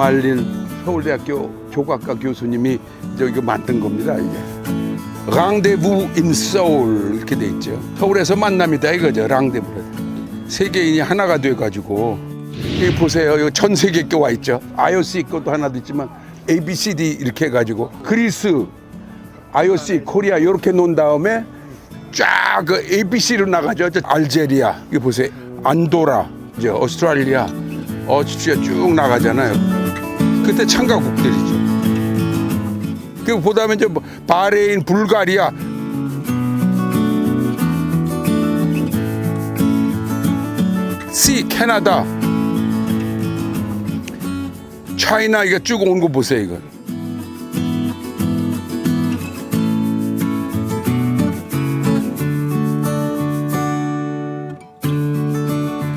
말린 서울대학교 조각가 교수님이 이거 만든 겁니다. 이게 랑데부 인 서울 이렇게 돼 있죠. 서울에서 만남이다 이거죠. 랑데부. 세계인이 하나가 돼가지고 여기 보세요. 여기 전 세계 께 와 있죠. IOC 것도 하나도 있지만 ABCD 이렇게 해가지고 그리스, IOC, 코리아 이렇게 놓은 다음에 쫙 그 ABC로 나가죠. 알제리아, 이거 보세요. 안도라, 이제 오스트랄리아, 진짜 쭉 나가잖아요. 그때 참가국들이죠. 그리고 보다면 이제 바레인, 불가리아, C, 캐나다, 차이나 이거 쭉 온 거 보세요. 이거.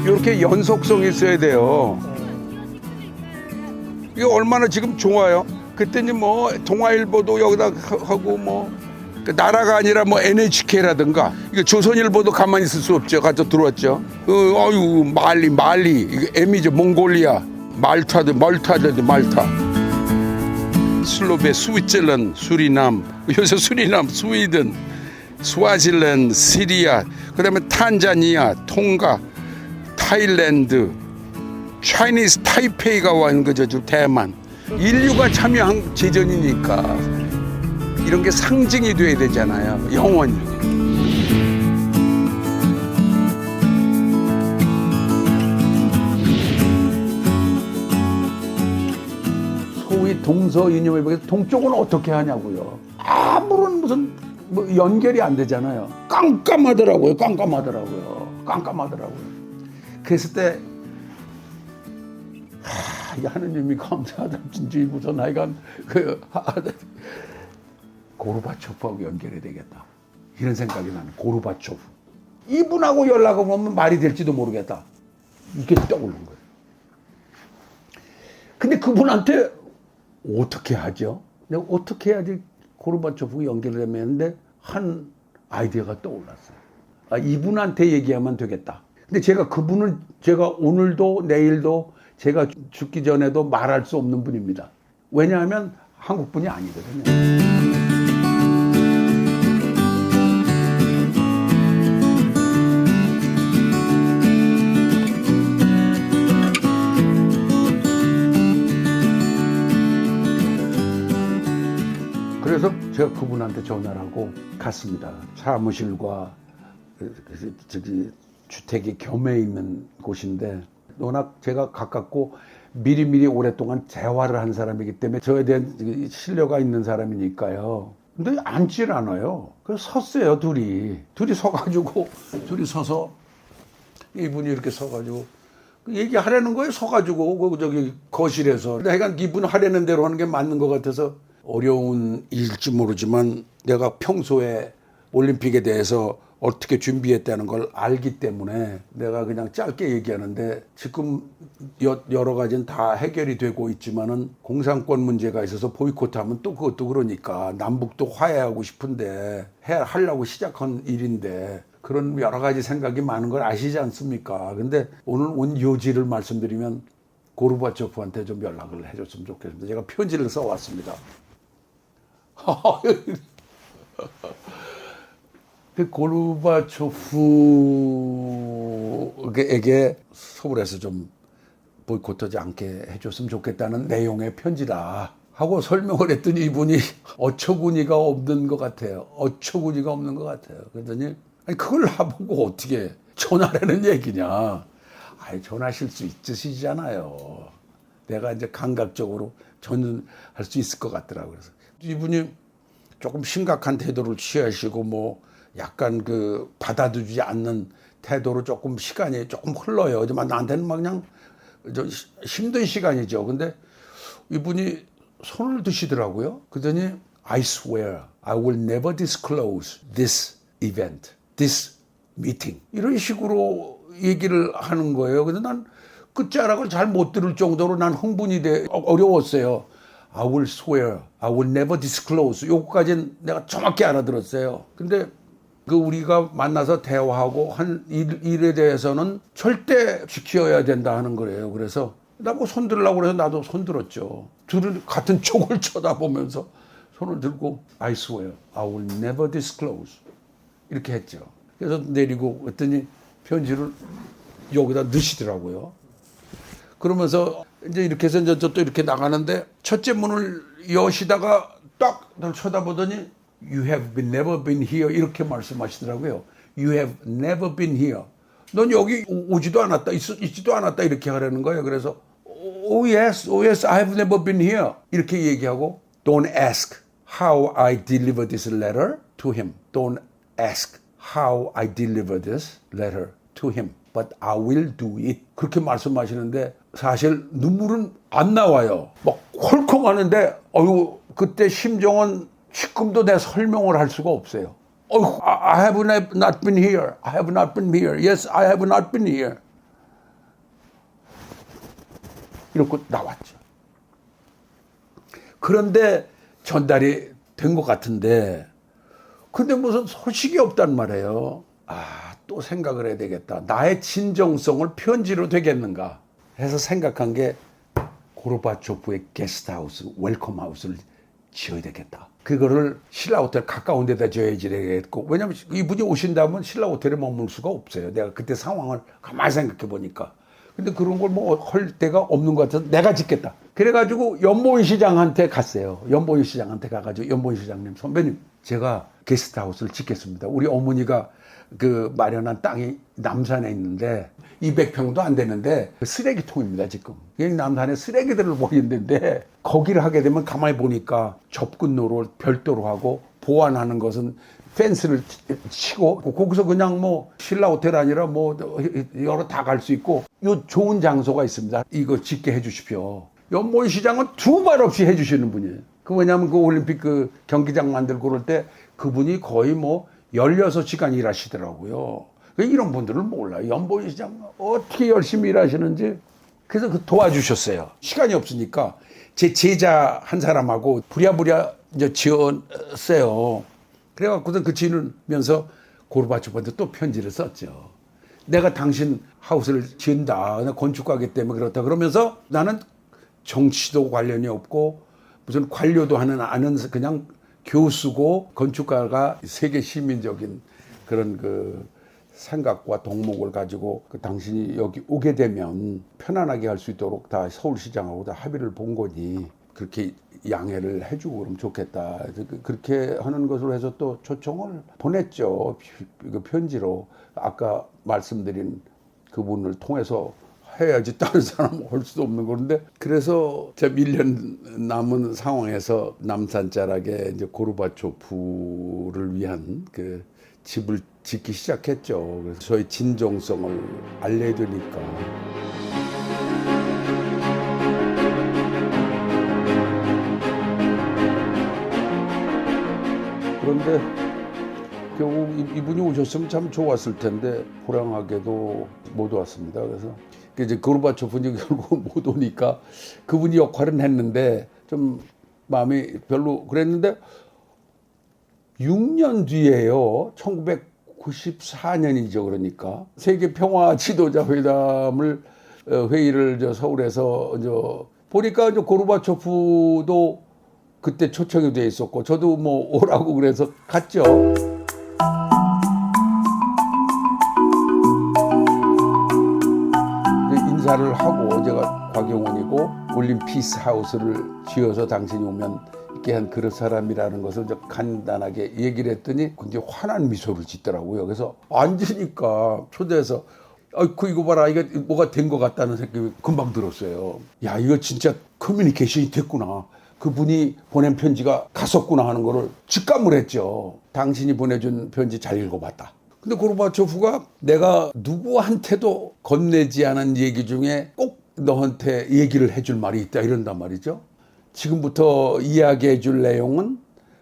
이렇게 연속성이 있어야 돼요. 이게 얼마나 지금 좋아요. 그때는 뭐 동아일보도 여기다 하고 뭐 나라가 아니라 뭐 NHK라든가 이거 조선일보도 가만히 있을 수 없죠. 가져 들어왔죠. 아유 말리 이거 M이죠. 몽골리아, 말타, 슬로베, 스위tzerland, 수리남, 요새 수리남, 스위든, 스와질랜드, 시리아, 그다음에 탄자니아, 통가, 타일랜드, 차이니스 타이페이가 와 있는 거죠. 대만. 인류가 참여한 제전이니까 이런 게 상징이 돼야 되잖아요. 영원히. 소위 동서인념에 비해서 동쪽은 어떻게 하냐고요. 아무런 무슨 뭐 연결이 안 되잖아요. 깜깜하더라고요. 그랬을 때 하느님이 감사하다 진주이고서 나이가 고르바초프하고 연결해야 되겠다 이런 생각이 나는. 고르바초프 이분하고 연락을 하면 말이 될지도 모르겠다 이게 떠오른 거예요. 근데 그분한테 어떻게 하죠? 내가 어떻게 해야지 고르바초프 연결을 하면 했는데 한 아이디어가 떠올랐어요. 이분한테 얘기하면 되겠다. 근데 제가 그분을 제가 오늘도 내일도 제가 죽기 전에도 말할 수 없는 분입니다. 왜냐하면 한국 분이 아니거든요. 그래서 제가 그분한테 전화를 하고 갔습니다. 사무실과 저기 주택이 겸해 있는 곳인데 워낙 제가 가깝고 미리미리 오랫동안 대화를 한 사람이기 때문에 저에 대한 신뢰가 있는 사람이니까요. 근데 앉질 않아요. 그래서 섰어요. 둘이 서서 이분이 이렇게 서가지고 얘기하려는 거예요. 서가지고 저기 거실에서 내가 이분 하려는 대로 하는 게 맞는 것 같아서 어려운 일일지 모르지만 내가 평소에 올림픽에 대해서 어떻게 준비했다는 걸 알기 때문에 내가 그냥 짧게 얘기하는데 지금 여러 가지는 다 해결이 되고 있지만은 공산권 문제가 있어서 보이콧하면 또 그것도 그러니까 남북도 화해하고 싶은데 하려고 시작한 일인데 그런 여러 가지 생각이 많은 걸 아시지 않습니까? 근데 오늘 온 요지를 말씀드리면 고르바초프한테 좀 연락을 해줬으면 좋겠습니다. 제가 편지를 써왔습니다. 그 고르바초프에게 서울에서 좀 보이콧하지 않게 해줬으면 좋겠다는 내용의 편지다 하고 설명을 했더니 이분이 어처구니가 없는 것 같아요. 그랬더니 아니 그걸 나보고 어떻게 전화라는 얘기냐. 전화하실 수 있으시잖아요. 내가 이제 감각적으로 전할 수 있을 것 같더라고요. 그래서 이분이 조금 심각한 태도를 취하시고 뭐 약간 그 받아들이지 않는 태도로 조금 시간이 조금 흘러요. 하지만 나한테는 막 그냥 힘든 시간이죠. 근데 이분이 손을 드시더라고요. 그러더니 I swear I will never disclose this event, this meeting. 이런 식으로 얘기를 하는 거예요. 근데 난 끝자락을 잘 못 들을 정도로 난 흥분이 어려웠어요. I will swear I will never disclose. 요거까지는 내가 정확히 알아들었어요. 근데 그 우리가 만나서 대화하고 한 일에 대해서는 절대 지켜야 된다 하는 거예요. 그래서 나보고 손 들으려고 그래서 나도 손 들었죠. 둘은 같은 쪽을 쳐다보면서 손을 들고 I swear I will never disclose 이렇게 했죠. 그래서 내리고 했더니 편지를 여기다 넣으시더라고요. 그러면서 이제 이렇게 해서 이제 또 이렇게 나가는데 첫째 문을 여시다가 딱 날 쳐다보더니 You have never been here 이렇게 말씀하시더라고요. You have never been here. 넌 여기 오지도 않았다, 있지도 않았다 이렇게 하라는 거예요. 그래서 Oh yes, I have never been here 이렇게 얘기하고 Don't ask how I deliver this letter to him. Don't ask how I deliver this letter to him. But I will do it. 그렇게 말씀하시는데 사실 눈물은 안 나와요. 막 헐컹하는데 그때 심정은 지금도 내 설명을 할 수가 없어요. I have not been here. I have not been here. Yes, I have not been here. 이렇게 나왔죠. 그런데 전달이 된 것 같은데 근데 무슨 소식이 없단 말이에요. 또 생각을 해야 되겠다. 나의 진정성을 편지로 되겠는가 해서 생각한 게 고르바초프의 게스트하우스, 웰컴하우스를 지어야 되겠다. 그거를 신라 호텔 가까운 데다 지어야지 되겠고 왜냐면 이분이 오신다면 신라 호텔에 머물 수가 없어요. 내가 그때 상황을 가만히 생각해 보니까. 근데 그런 걸 뭐 할 데가 없는 것 같아서 내가 짓겠다. 그래가지고 연보이 시장한테 갔어요. 연보이 시장한테 가가지고 연보이 시장님 선배님 제가 게스트하우스를 짓겠습니다. 우리 어머니가 그 마련한 땅이 남산에 있는데 200평도 안 되는데 쓰레기통입니다 지금. 남산에 쓰레기들을 버리는데 거기를 하게 되면 가만히 보니까 접근로를 별도로 하고 보완하는 것은 펜스를 치고 거기서 그냥 뭐 신라 호텔 아니라 뭐 여러 다 갈 수 있고 요 좋은 장소가 있습니다. 이거 짓게 해주십시오. 연보이 시장은 두 말 없이 해주시는 분이에요. 그 왜냐하면 그 올림픽 그 경기장 만들고 그럴 때 그분이 거의 뭐 16시간 일하시더라고요. 이런 분들을 몰라요. 연보이 시장 어떻게 열심히 일하시는지. 그래서 그 도와주셨어요. 시간이 없으니까 제 제자 한 사람하고 부랴부랴 이제 지었어요. 그래갖고서 그 지으면서 고르바초프한테 또 편지를 썼죠. 내가 당신 하우스를 지은다. 건축가기 때문에 그렇다. 그러면서 나는 정치도 관련이 없고 무슨 관료도 아는 그냥 교수고 건축가가 세계 시민적인 그런 그 생각과 동목을 가지고 그 당신이 여기 오게 되면 편안하게 할 수 있도록 다 서울시장하고 다 합의를 본 거니 그렇게 양해를 해주고 그러면 좋겠다. 그렇게 하는 것으로 해서 또 초청을 보냈죠. 그 편지로. 아까 말씀드린 그분을 통해서 해야지 다른 사람은 할 수도 없는 건데 그래서 제가 1년 남은 상황에서 남산자락에 이제 고르바초프를 위한 그 집을 짓기 시작했죠. 그래서 저희 진정성을 알려야 되니까. 그런데 결국 이분이 오셨으면 참 좋았을 텐데 불행하게도 못 왔습니다. 그래서 이제 고르바초프는 결국 못 오니까 그분이 역할은 했는데 좀 마음이 별로 그랬는데 6년 뒤에요. 1994년이죠. 그러니까 세계 평화 지도자 회담을 회의를 서울에서 보니까 고르바초프도 그때 초청이 돼 있었고 저도 뭐 오라고 그래서 갔죠. 인사를 하고 제가 곽영훈이고 올림피스 하우스를 지어서 당신이 오면 있게 한 그런 사람이라는 것을 간단하게 얘기를 했더니 굉장히 환한 미소를 짓더라고요. 그래서 앉으니까 초대해서 이거 봐라, 이거 뭐가 된 것 같다는 생각이 금방 들었어요. 야, 이거 진짜 커뮤니케이션이 됐구나. 그분이 보낸 편지가 갔었구나 하는 거를 직감을 했죠. 당신이 보내준 편지 잘 읽어봤다. 근데 고르바초프가 내가 누구한테도 건네지 않은 얘기 중에 꼭 너한테 얘기를 해줄 말이 있다 이런단 말이죠. 지금부터 이야기해 줄 내용은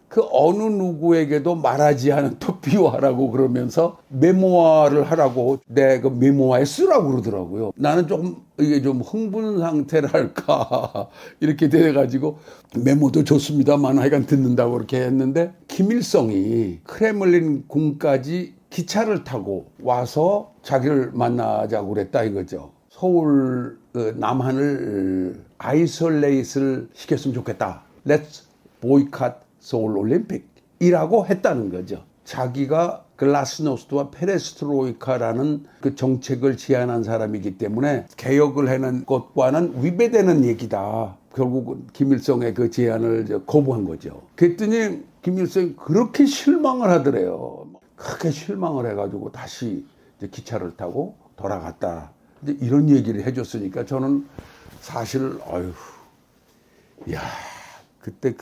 그 어느 누구에게도 말하지 않은 토피화라고 그러면서 메모화를 하라고 내 그 메모화에 쓰라고 그러더라고요. 나는 조금 이게 좀 흥분 상태랄까 이렇게 돼가지고 메모도 좋습니다만 하여간 듣는다고 그렇게 했는데 김일성이 크레물린 궁까지 기차를 타고 와서 자기를 만나자고 그랬다 이거죠. 서울 그 남한을 아이솔레이트를 시켰으면 좋겠다. Let's boycott 서울 올림픽이라고 했다는 거죠. 자기가 글라스노스트와 페레스트로이카라는 그 정책을 제안한 사람이기 때문에 개혁을 해낸 것과는 위배되는 얘기다. 결국은 김일성의 그 제안을 거부한 거죠. 그랬더니 김일성이 그렇게 실망을 하더래요. 크게 실망을 해가지고 다시 이제 기차를 타고 돌아갔다. 이제 이런 얘기를 해줬으니까 저는 사실 야 그때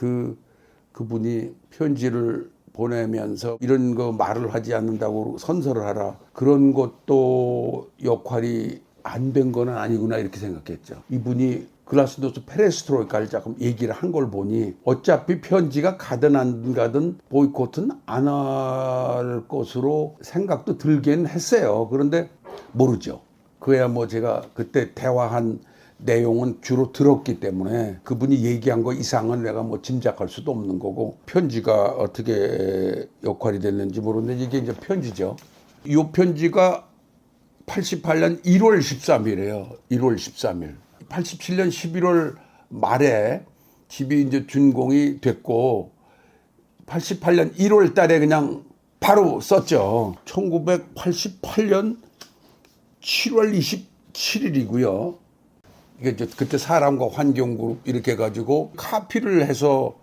그분이 편지를 보내면서 이런 거 말을 하지 않는다고 선서를 하라. 그런 것도 역할이 안 된 거는 아니구나 이렇게 생각했죠. 이분이 글라스노스트 페레스트로이카를 조금 얘기를 한 걸 보니 어차피 편지가 가든 안 가든 보이콧은 안 할 것으로 생각도 들긴 했어요. 그런데 모르죠. 그야 뭐 제가 그때 대화한 내용은 주로 들었기 때문에 그분이 얘기한 거 이상은 내가 뭐 짐작할 수도 없는 거고 편지가 어떻게 역할이 됐는지 모르는데 이게 이제 편지죠. 이 편지가 88년 1월 13일이에요. 1월 13일. 87년 11월 말에 집이 이제 준공이 됐고 88년 1월 달에 그냥 바로 썼죠. 1988년 7월 27일이고요. 이게 이제 그때 사람과 환경그룹 이렇게 해가지고 카피를 해서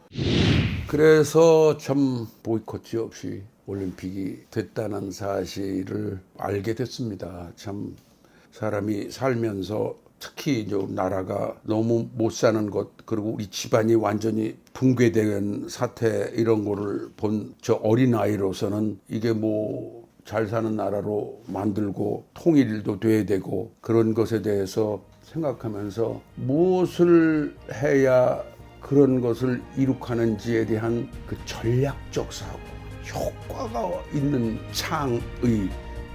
그래서 참 보이콧이 없이 올림픽이 됐다는 사실을 알게 됐습니다. 참 사람이 살면서 특히 이제 나라가 너무 못 사는 것 그리고 우리 집안이 완전히 붕괴된 사태 이런 거를 본 저 어린아이로서는 이게 뭐 잘 사는 나라로 만들고 통일도 돼야 되고 그런 것에 대해서 생각하면서 무엇을 해야 그런 것을 이룩하는지에 대한 그 전략적 사고, 효과가 있는 창의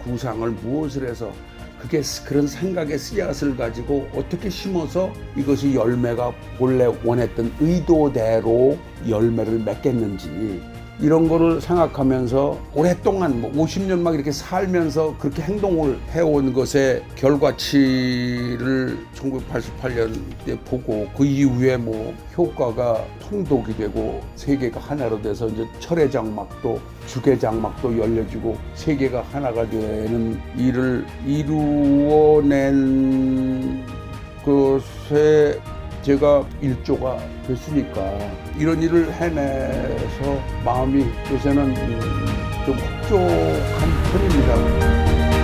구상을 무엇을 해서 그게 그런 생각의 씨앗을 가지고 어떻게 심어서 이것이 열매가 본래 원했던 의도대로 열매를 맺겠는지 이런 거를 생각하면서 오랫동안 뭐 50년 막 이렇게 살면서 그렇게 행동을 해온 것의 결과치를 1988년에 보고 그 이후에 뭐 효과가 통독이 되고 세계가 하나로 돼서 이제 철의 장막도 주계 장막도 열려지고 세계가 하나가 되는 일을 이루어낸 것에 제가 일조가 됐으니까 이런 일을 해내서 마음이 요새는 좀 흡족한 편입니다.